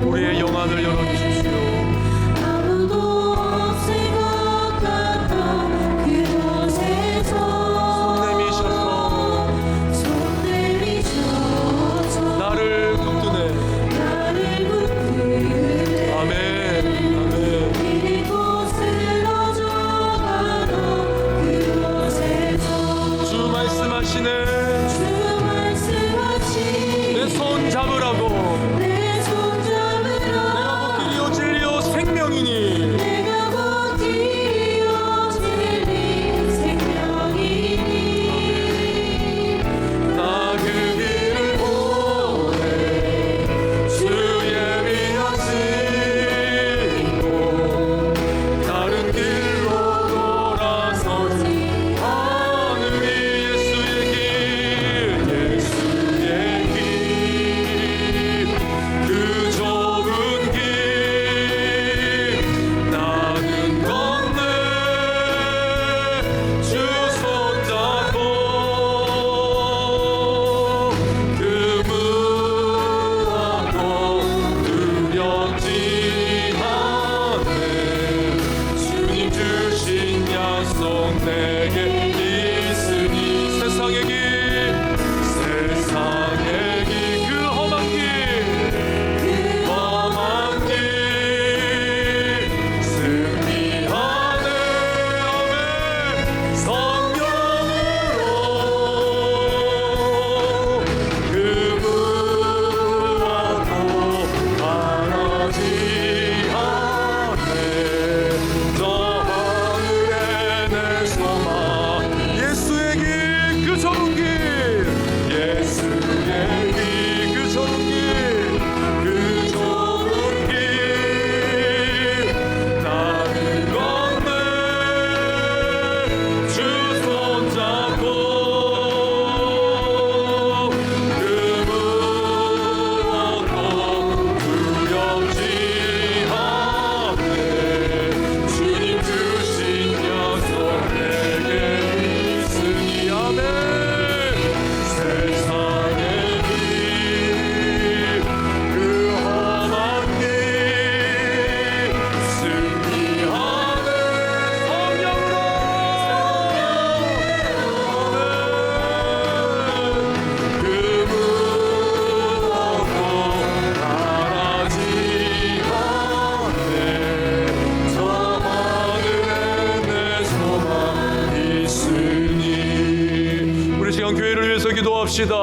우리의 영안을 열어주십시오. 아무도 없을 것 같던 그곳에서 손 내미셔서 나를 붙드네. 나를 붙드네 아멘. 아멘. 이곳으로 저가던 그곳에서 주 말씀하시네. 주 말씀하시네 내 손 잡으라고. 내 손 잡으라 길이요 진리요 생명이니 내가 곧 길이요 진리 생명이니 나 그 길을 보내 주의 미어지고 다른 길로 돌아서지 하늘이 예수의 길 그 좁은 길 나는 건네 주 손잡고 그 무엇도 두렵지 않네 주님 주신 약속 내게 있으니 세상의 길 그 험한 길 승리하네 아멘 성령으로 그 무엇도 바라지 않네 저 하늘에 내 소망 예수의 길 그 좁은 길 예수의 길 그 좁은 길 그 좁은 길 나는 건네 주 손잡고 그 무엇도 두렵지 않네 주님 주신 약속 내게 있으니 아멘 세상의 길 그 험한 길 승리하네 성령으로 그 무엇도 바라지 않네 저 하늘에 내 소망 있으니 우리 시간 교회를 위해서 기도합시다.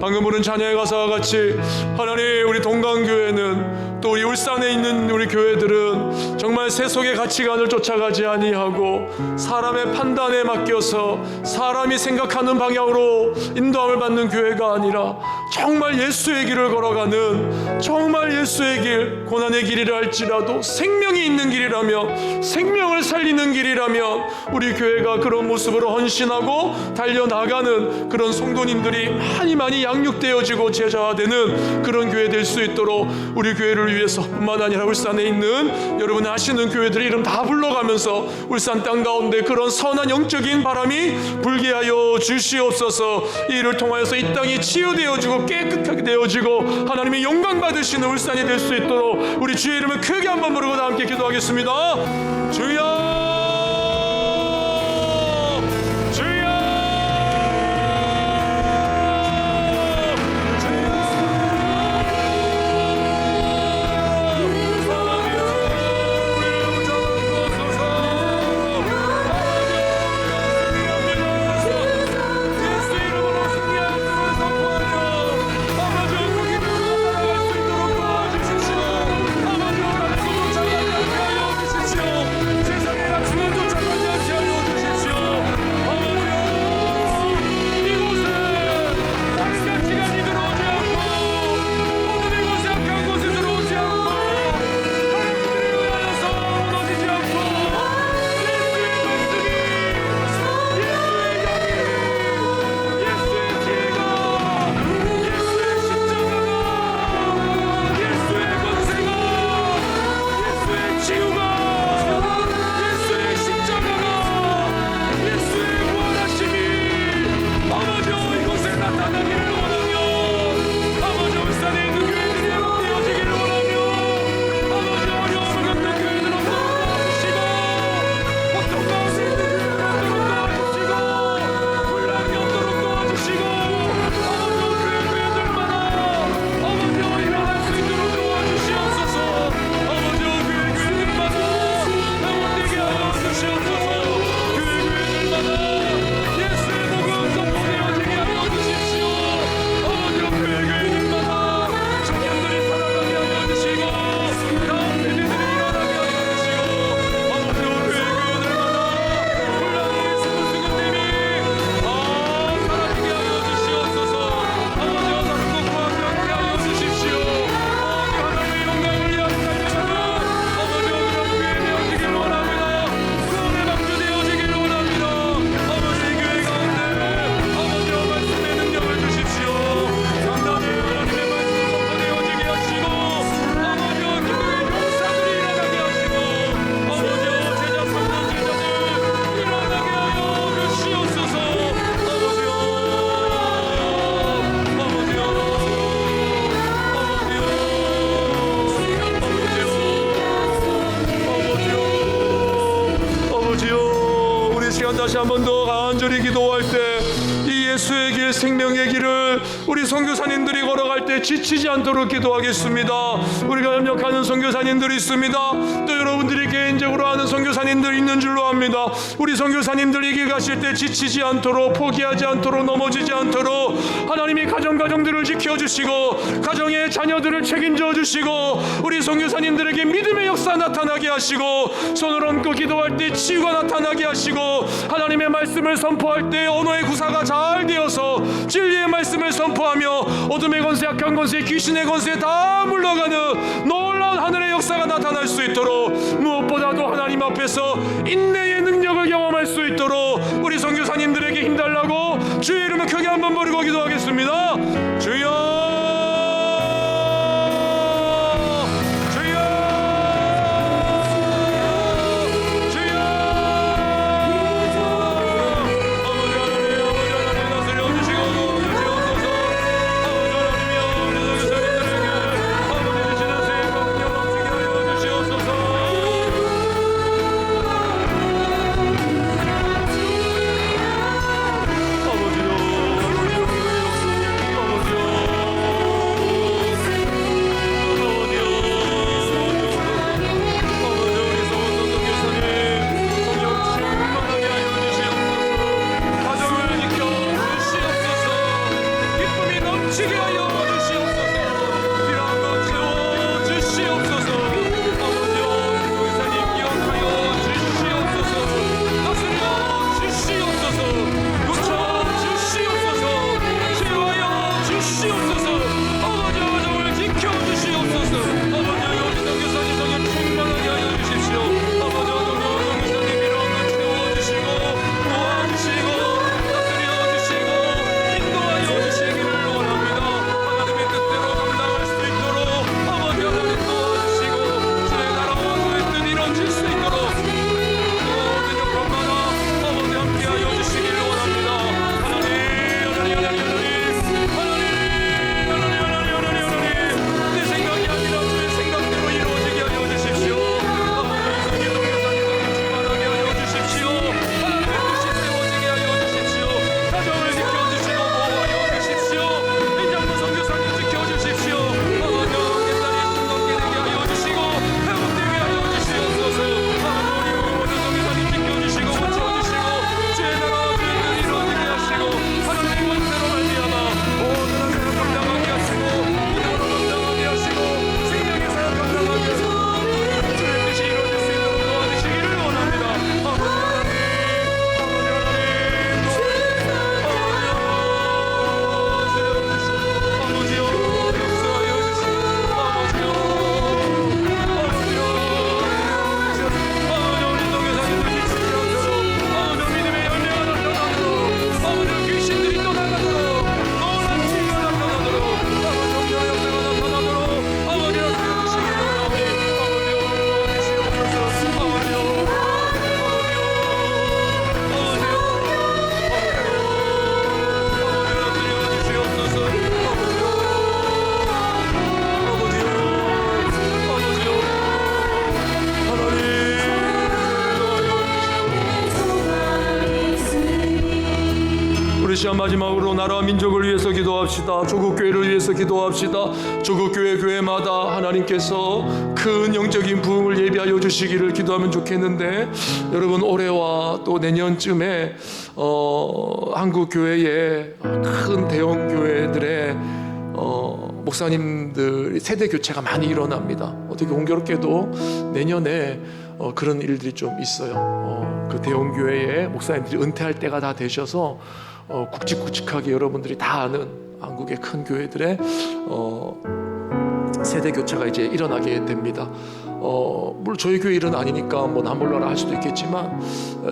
방금 부른 찬양의 가사와 같이 하나님 우리 동강교회는 또 우리 울산에 있는 우리 교회들은 정말 세속의 가치관을 쫓아가지 아니하고 사람의 판단에 맡겨서 사람이 생각하는 방향으로 인도함을 받는 교회가 아니라 정말 예수의 길을 걸어가는 정말 예수의 길 고난의 길이라 할지라도 생명이 있는 길이라면 생명을 살리는 길이라면 우리 교회가 그런 모습으로 헌신하고 달려나가는 그런 성도님들이 많이 양육되어지고 제자화되는 그런 교회 될 수 있도록 우리 교회를 위해서 뿐만 아니라 울산에 있는 여러분 아시는 교회들 이름 다 불러가면서 울산 땅 가운데 그런 선한 영적인 바람이 불게 하여 주시옵소서. 이 일을 통하여서 이 땅이 치유되어지고 깨끗하게 되어지고 하나님의 영광 받으시는 울산이 될 수 있도록 우리 주의 이름을 크게 한번 부르고 다 함께 기도하겠습니다. 주여 세상에 다시 한 번 더 간절히 기도할 때 이 예수의 길, 생명의 길을 우리 선교사님들이 걸어갈 때 지치지 않도록 기도하겠습니다. 우리가 협력하는 선교사님들이 있습니다. 또 여러분들이 개인적으로 아는 선교사님들 있는 줄로 압니다. 우리 선교사님들이 길 가실 때 지치지 않도록, 포기하지 않도록, 넘어지지 않도록 하나님이 가정들을 지켜주시고 가정의 자녀들을 책임져 주시고 우리 선교사님들에게 믿음의 역사 나타나게 하시고 손을 얹고 기도할 때 치유가 나타나게 하시고 하나님의 말씀을 선포할 때 언어의 구사가 잘 되어서 진리의 말씀을 선포하며 어둠의 권세, 악한 권세, 귀신의 권세 다 물러가는 놀라운 하늘의 역사가 나타날 수 있도록 무엇보다도 하나님 앞에서 인내의 능력을 경험할 수 있도록 우리 선교사님들에게 힘달라고 주의 이름을 크게 한번 부르고 기도하겠습니다. 주여 시간 마지막으로 나라와 민족을 위해서 기도합시다. 조국 교회를 위해서 기도합시다. 조국 교회마다 하나님께서 큰 영적인 부흥을 예비하여 주시기를 기도하면 좋겠는데, 여러분 올해와 또 내년쯤에 한국 교회의 큰 대형 교회들의 목사님들 세대 교체가 많이 일어납니다. 어떻게 공교롭게도 내년에 그런 일들이 좀 있어요. 그 대형 교회의 목사님들이 은퇴할 때가 다 되셔서 굵직굵직하게 여러분들이 다 아는 한국의 큰 교회들의 세대 교체가 이제 일어나게 됩니다. 물론 저희 교회 일은 아니니까 뭐 남몰라라 할 수도 있겠지만,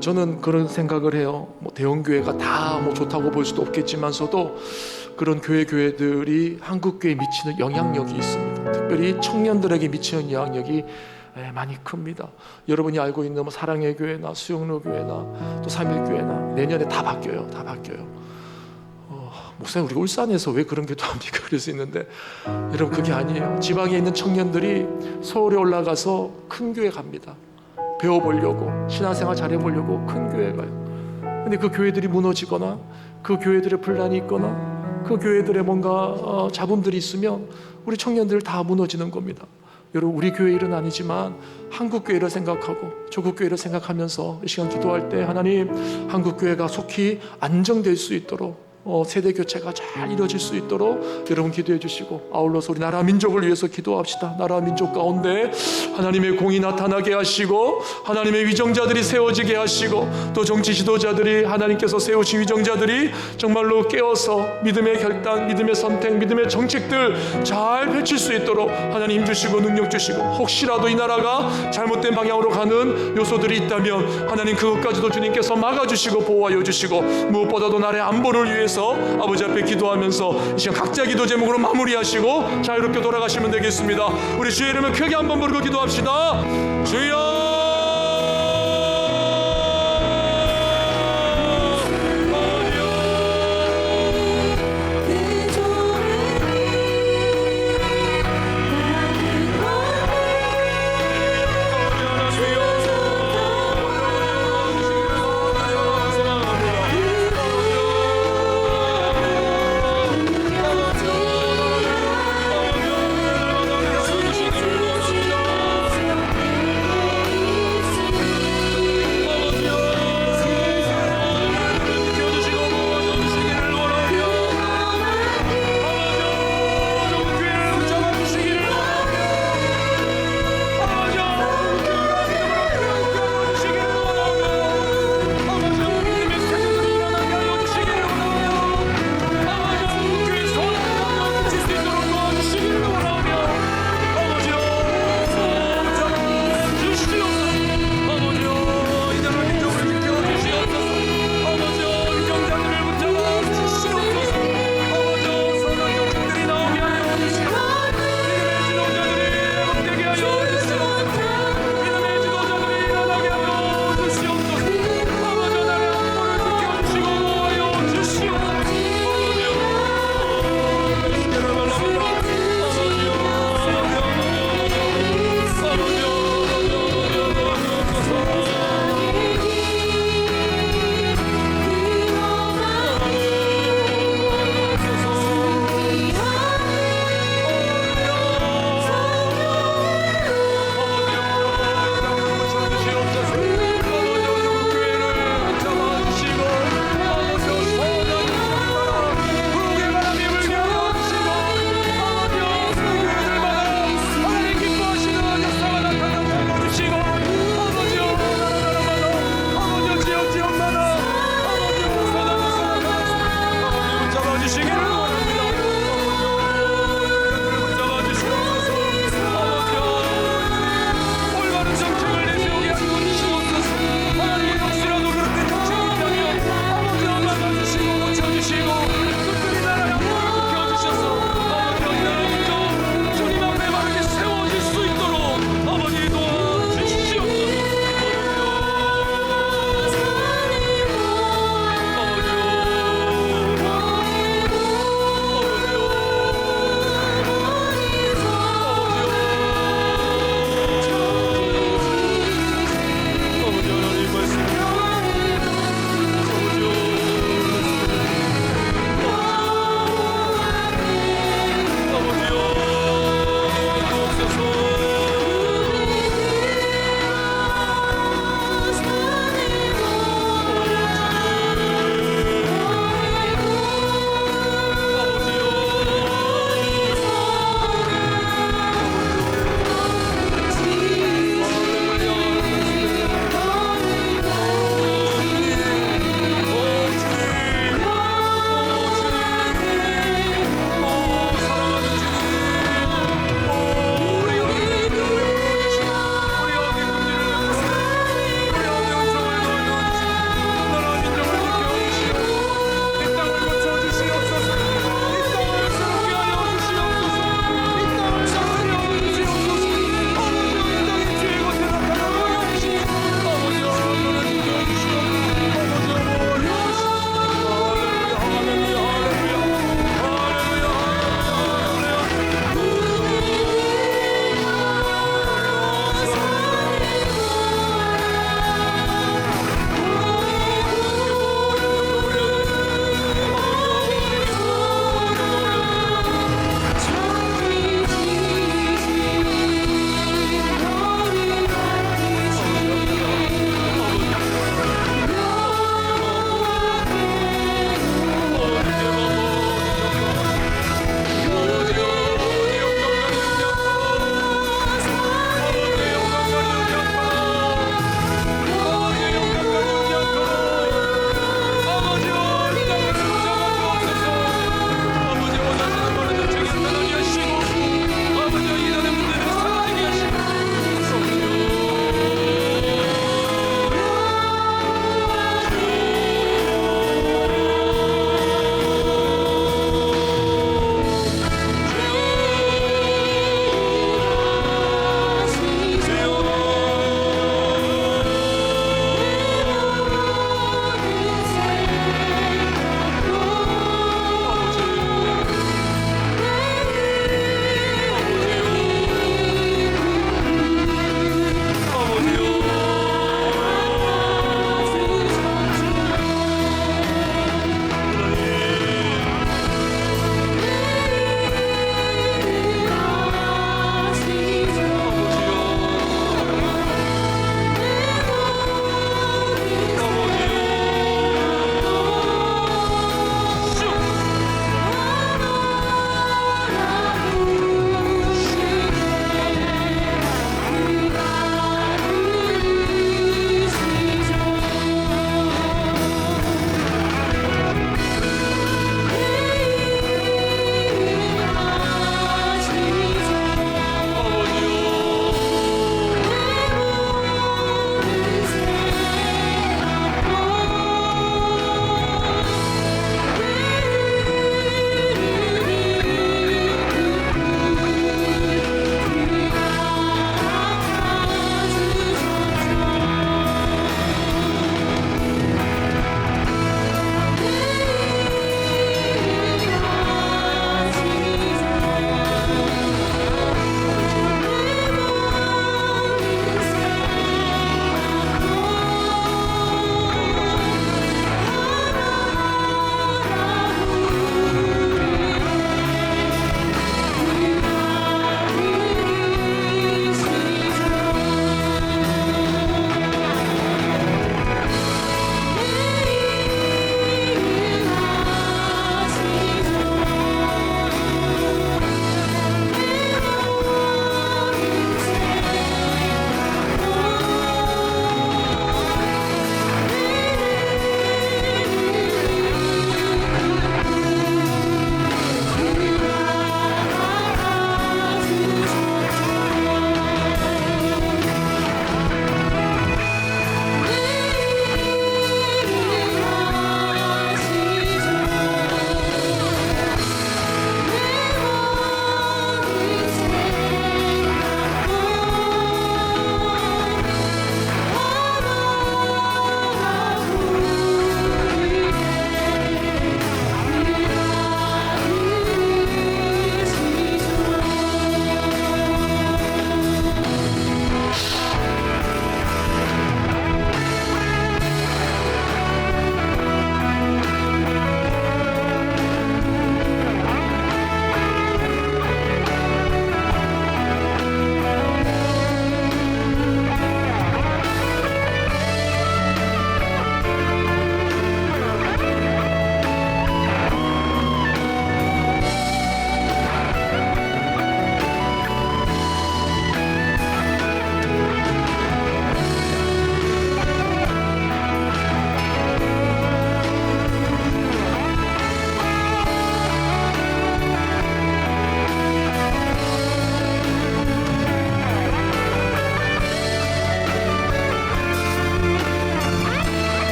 저는 그런 생각을 해요. 뭐 대형 교회가 다 뭐 좋다고 볼 수도 없겠지만서도 그런 교회들이 한국 교회에 미치는 영향력이 있습니다. 특별히 청년들에게 미치는 영향력이 많이 큽니다. 여러분이 알고 있는 뭐 사랑의 교회나 수영로 교회나 또 삼일교회나 내년에 다 바뀌어요. 다 바뀌어요. 목사님, 우리 울산에서 왜 그런 기도합니까? 그럴 수 있는데, 여러분 그게 아니에요. 지방에 있는 청년들이 서울에 올라가서 큰 교회 갑니다. 배워보려고, 신앙생활 잘해보려고 큰 교회 가요. 근데 그 교회들이 무너지거나 그 교회들의 분란이 있거나 그 교회들의 뭔가 잡음들이 있으면 우리 청년들 다 무너지는 겁니다. 여러분, 우리 교회 일은 아니지만 한국 교회를 생각하고 조국 교회를 생각하면서 이 시간 기도할 때 하나님, 한국 교회가 속히 안정될 수 있도록 세대 교체가 잘 이루어질 수 있도록 여러분 기도해 주시고, 아울러서 우리 나라 민족을 위해서 기도합시다. 나라 민족 가운데 하나님의 공이 나타나게 하시고 하나님의 위정자들이 세워지게 하시고 또 정치 지도자들이, 하나님께서 세우신 위정자들이 정말로 깨어서 믿음의 결단, 믿음의 선택, 믿음의 정책들 잘 펼칠 수 있도록 하나님 힘 주시고 능력 주시고, 혹시라도 이 나라가 잘못된 방향으로 가는 요소들이 있다면 하나님 그것까지도 주님께서 막아주시고 보호하여 주시고, 무엇보다도 나라의 안보를 위해서 아버지 앞에 기도하면서 이 시간 각자 기도 제목으로 마무리하시고 자유롭게 돌아가시면 되겠습니다. 우리 주의 이름을 크게 한번 부르고 기도합시다. 주여